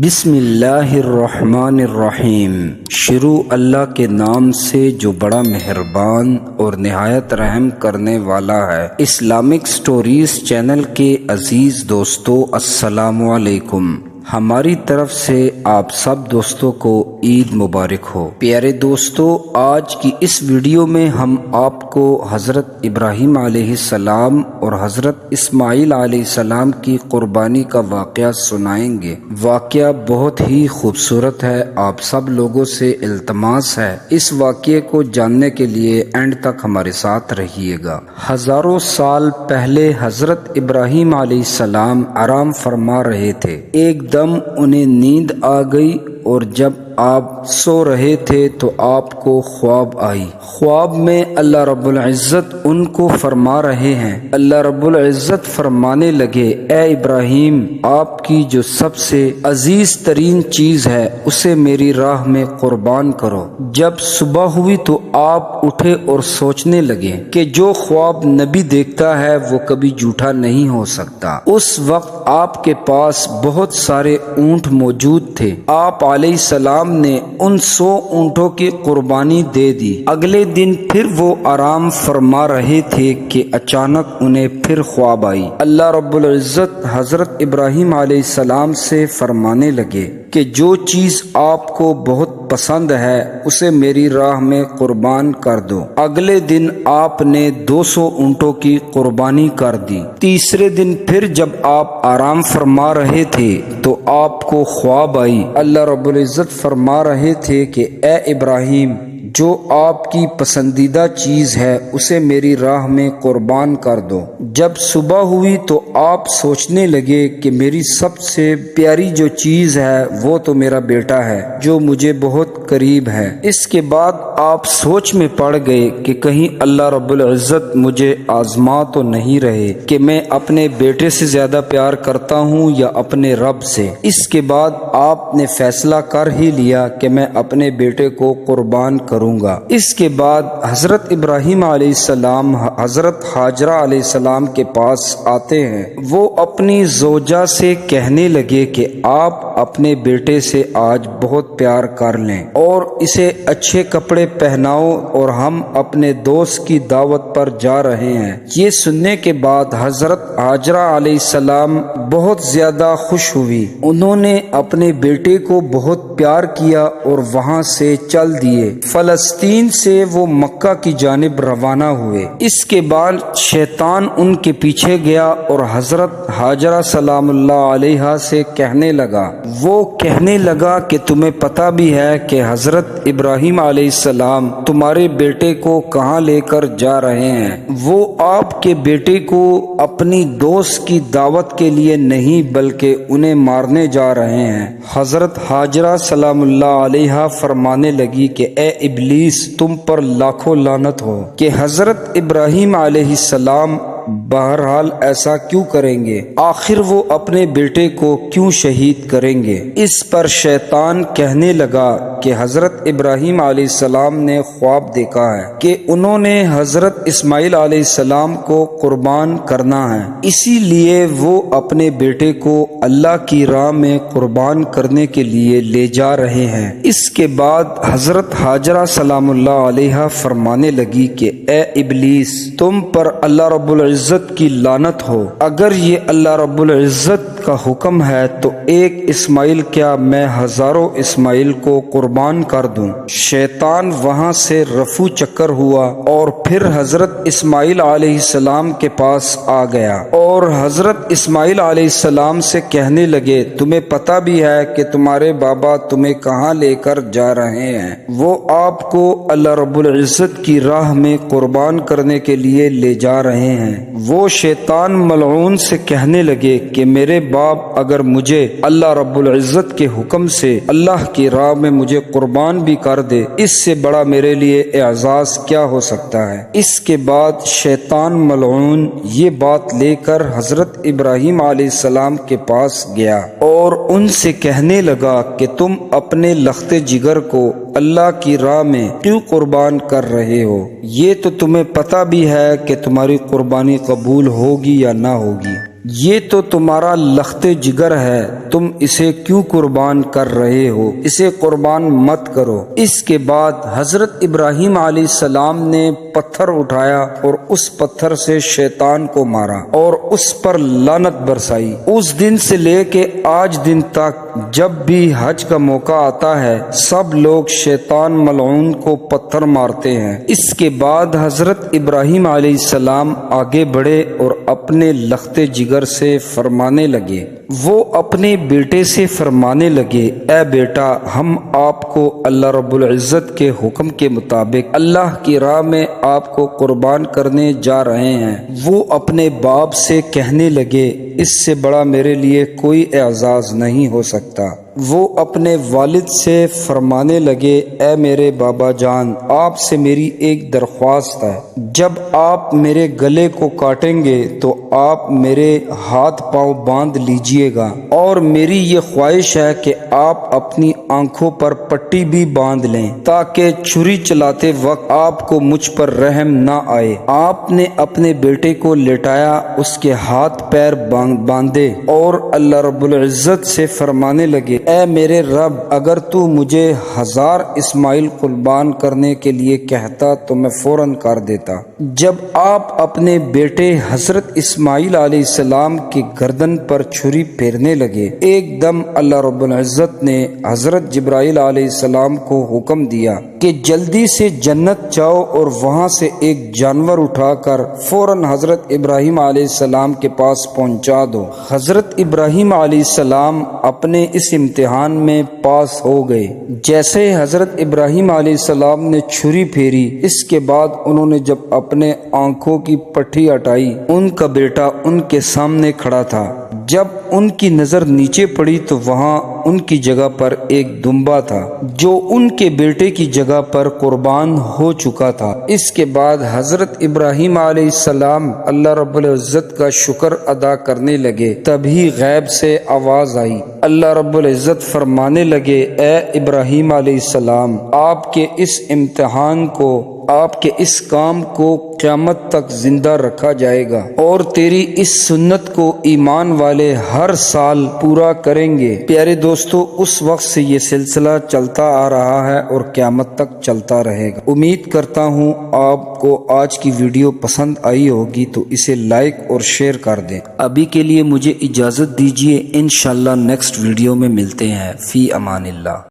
بسم اللہ الرحمن الرحیم۔ شروع اللہ کے نام سے جو بڑا مہربان اور نہایت رحم کرنے والا ہے۔ اسلامک سٹوریز چینل کے عزیز دوستو، السلام علیکم۔ ہماری طرف سے آپ سب دوستوں کو عید مبارک ہو۔ پیارے دوستو، آج کی اس ویڈیو میں ہم آپ کو حضرت ابراہیم علیہ السلام اور حضرت اسماعیل علیہ السلام کی قربانی کا واقعہ سنائیں گے۔ واقعہ بہت ہی خوبصورت ہے۔ آپ سب لوگوں سے التماس ہے اس واقعے کو جاننے کے لیے اینڈ تک ہمارے ساتھ رہیے گا۔ ہزاروں سال پہلے حضرت ابراہیم علیہ السلام آرام فرما رہے تھے۔ ایک دم انہیں نیند آ گئی اور جب آپ سو رہے تھے تو آپ کو خواب آئی۔ خواب میں اللہ رب العزت ان کو فرما رہے ہیں۔ اللہ رب العزت فرمانے لگے، اے ابراہیم، آپ کی جو سب سے عزیز ترین چیز ہے اسے میری راہ میں قربان کرو۔ جب صبح ہوئی تو آپ اٹھے اور سوچنے لگے کہ جو خواب نبی دیکھتا ہے وہ کبھی جھوٹا نہیں ہو سکتا۔ اس وقت آپ کے پاس بہت سارے اونٹ موجود تھے۔ آپ علیہ السلام نے ان 100 اونٹوں کی قربانی دے دی۔ اگلے دن پھر وہ آرام فرما رہے تھے کہ اچانک انہیں پھر خواب آئی۔ اللہ رب العزت حضرت ابراہیم علیہ السلام سے فرمانے لگے کہ جو چیز آپ کو بہت پسند ہے اسے میری راہ میں قربان کر دو۔ اگلے دن آپ نے 200 اونٹوں کی قربانی کر دی۔ تیسرے دن پھر جب آپ آرام فرما رہے تھے تو آپ کو خواب آئی۔ اللہ رب العزت فرما رہے تھے کہ اے ابراہیم، جو آپ کی پسندیدہ چیز ہے اسے میری راہ میں قربان کر دو۔ جب صبح ہوئی تو آپ سوچنے لگے کہ میری سب سے پیاری جو چیز ہے وہ تو میرا بیٹا ہے جو مجھے بہت قریب ہے۔ اس کے بعد آپ سوچ میں پڑ گئے کہ کہیں اللہ رب العزت مجھے آزما تو نہیں رہے کہ میں اپنے بیٹے سے زیادہ پیار کرتا ہوں یا اپنے رب سے۔ اس کے بعد آپ نے فیصلہ کر ہی لیا کہ میں اپنے بیٹے کو قربان کروں گا۔ اس کے بعد حضرت ابراہیم علیہ السلام حضرت ہاجرہ علیہ السلام کے پاس آتے ہیں۔ وہ اپنی زوجہ سے کہنے لگے کہ آپ اپنے بیٹے سے آج بہت پیار کر لیں اور اسے اچھے کپڑے پہناؤ اور ہم اپنے دوست کی دعوت پر جا رہے ہیں۔ یہ سننے کے بعد حضرت ہاجرہ علیہ السلام بہت زیادہ خوش ہوئی۔ انہوں نے اپنے بیٹے کو بہت پیار کیا اور وہاں سے چل دیے۔ فلسطین سے وہ مکہ کی جانب روانہ ہوئے۔ اس کے بعد شیطان ان کے پیچھے گیا اور حضرت ہاجرہ سلام اللہ علیہا سے کہنے لگا، وہ کہنے لگا کہ تمہیں پتہ بھی ہے کہ حضرت ابراہیم علیہ السلام تمہارے بیٹے کو کہاں لے کر جا رہے ہیں۔ وہ آپ کے بیٹے کو اپنی دوست کی دعوت کے لیے نہیں بلکہ انہیں مارنے جا رہے ہیں۔ حضرت ہاجرہ سلام اللہ علیہا فرمانے لگی کہ اے ابلیس، تم پر لاکھوں لعنت ہو کہ حضرت ابراہیم علیہ السلام بہرحال ایسا کیوں کریں گے؟ آخر وہ اپنے بیٹے کو کیوں شہید کریں گے؟ اس پر شیطان کہنے لگا کہ حضرت ابراہیم علیہ السلام نے خواب دیکھا ہے کہ انہوں نے حضرت اسماعیل علیہ السلام کو قربان کرنا ہے، اسی لیے وہ اپنے بیٹے کو اللہ کی راہ میں قربان کرنے کے لیے لے جا رہے ہیں۔ اس کے بعد حضرت ہاجرہ سلام اللہ علیہا فرمانے لگی کہ اے ابلیس، تم پر اللہ رب العزت کی لعنت ہو۔ اگر یہ اللہ رب العزت کا حکم ہے تو ایک اسماعیل کیا میں ہزاروں اسماعیل کو قربان کر دوں۔ شیطان وہاں سے رفو چکر ہوا اور پھر حضرت اسماعیل علیہ السلام کے پاس آ گیا اور حضرت اسماعیل علیہ السلام سے کہنے لگے، تمہیں پتہ بھی ہے کہ تمہارے بابا تمہیں کہاں لے کر جا رہے ہیں۔ وہ آپ کو اللہ رب العزت کی راہ میں قربان کرنے کے لیے لے جا رہے ہیں۔ وہ شیطان ملعون سے کہنے لگے کہ میرے باپ اگر مجھے اللہ رب العزت کے حکم سے اللہ کی راہ میں مجھے قربان بھی کر دے، اس سے بڑا میرے لیے اعزاز کیا ہو سکتا ہے۔ اس کے بعد شیطان ملعون یہ بات لے کر حضرت ابراہیم علیہ السلام کے پاس گیا اور ان سے کہنے لگا کہ تم اپنے لخت جگر کو اللہ کی راہ میں کیوں قربان کر رہے ہو؟ یہ تو تمہیں پتہ بھی ہے کہ تمہاری قربانی قبول ہوگی یا نہ ہوگی۔ یہ تو تمہارا لخت جگر ہے، تم اسے کیوں قربان کر رہے ہو؟ اسے قربان مت کرو۔ اس کے بعد حضرت ابراہیم علیہ السلام نے پتھر اٹھایا اور اس پتھر سے شیطان کو مارا اور اس پر لعنت برسائی۔ اس دن سے لے کے آج دن تک جب بھی حج کا موقع آتا ہے سب لوگ شیطان ملعون کو پتھر مارتے ہیں۔ اس کے بعد حضرت ابراہیم علیہ السلام آگے بڑھے اور اپنے لخت جگر سے فرمانے لگے، وہ اپنے بیٹے سے فرمانے لگے، اے بیٹا، ہم آپ کو اللہ رب العزت کے حکم کے مطابق اللہ کی راہ میں آپ کو قربان کرنے جا رہے ہیں۔ وہ اپنے باپ سے کہنے لگے، اس سے بڑا میرے لیے کوئی اعزاز نہیں ہو سکتا۔ وہ اپنے والد سے فرمانے لگے، اے میرے بابا جان، آپ سے میری ایک درخواست ہے، جب آپ میرے گلے کو کاٹیں گے تو آپ میرے ہاتھ پاؤں باندھ لیجئے گا، اور میری یہ خواہش ہے کہ آپ اپنی آنکھوں پر پٹی بھی باندھ لیں تاکہ چھری چلاتے وقت آپ کو مجھ پر رحم نہ آئے۔ آپ نے اپنے بیٹے کو لٹایا، اس کے ہاتھ پیر باندھے اور اللہ رب العزت سے فرمانے لگے، اے میرے رب، اگر تو مجھے 1000 اسماعیل قربان کرنے کے لیے کہتا تو میں فوراً کر دیتا۔ جب آپ اپنے بیٹے حضرت اسماعیل علیہ السلام کی گردن پر چھری پھیرنے لگے، ایک دم اللہ رب العزت نے حضرت جبرائیل علیہ السلام کو حکم دیا کہ جلدی سے جنت جاؤ اور وہاں سے ایک جانور اٹھا کر فوراً حضرت ابراہیم علیہ السلام کے پاس پہنچا دو۔ حضرت ابراہیم علیہ السلام اپنے اس امتحان میں پاس ہو گئے۔ جیسے حضرت ابراہیم علیہ السلام نے چھری پھیری، اس کے بعد انہوں نے جب اپنے آنکھوں کی پٹھی ہٹائی، ان کا بیٹا ان کے سامنے کھڑا تھا۔ جب ان کی نظر نیچے پڑی تو وہاں ان کی جگہ پر ایک دمبا تھا جو ان کے بیٹے کی جگہ پر قربان ہو چکا تھا۔ اس کے بعد حضرت ابراہیم علیہ السلام اللہ رب العزت کا شکر ادا کرنے لگے، تبھی غیب سے آواز آئی، اللہ رب العزت فرمانے لگے، اے ابراہیم علیہ السلام، آپ کے اس امتحان کو، آپ کے اس کام کو قیامت تک زندہ رکھا جائے گا، اور تیری اس سنت کو ایمان والے ہر سال پورا کریں گے۔ پیارے دوستو، اس وقت سے یہ سلسلہ چلتا آ رہا ہے اور قیامت تک چلتا رہے گا۔ امید کرتا ہوں آپ کو آج کی ویڈیو پسند آئی ہوگی، تو اسے لائک اور شیئر کر دیں۔ ابھی کے لیے مجھے اجازت دیجیے، انشاءاللہ نیکسٹ ویڈیو میں ملتے ہیں۔ فی امان اللہ۔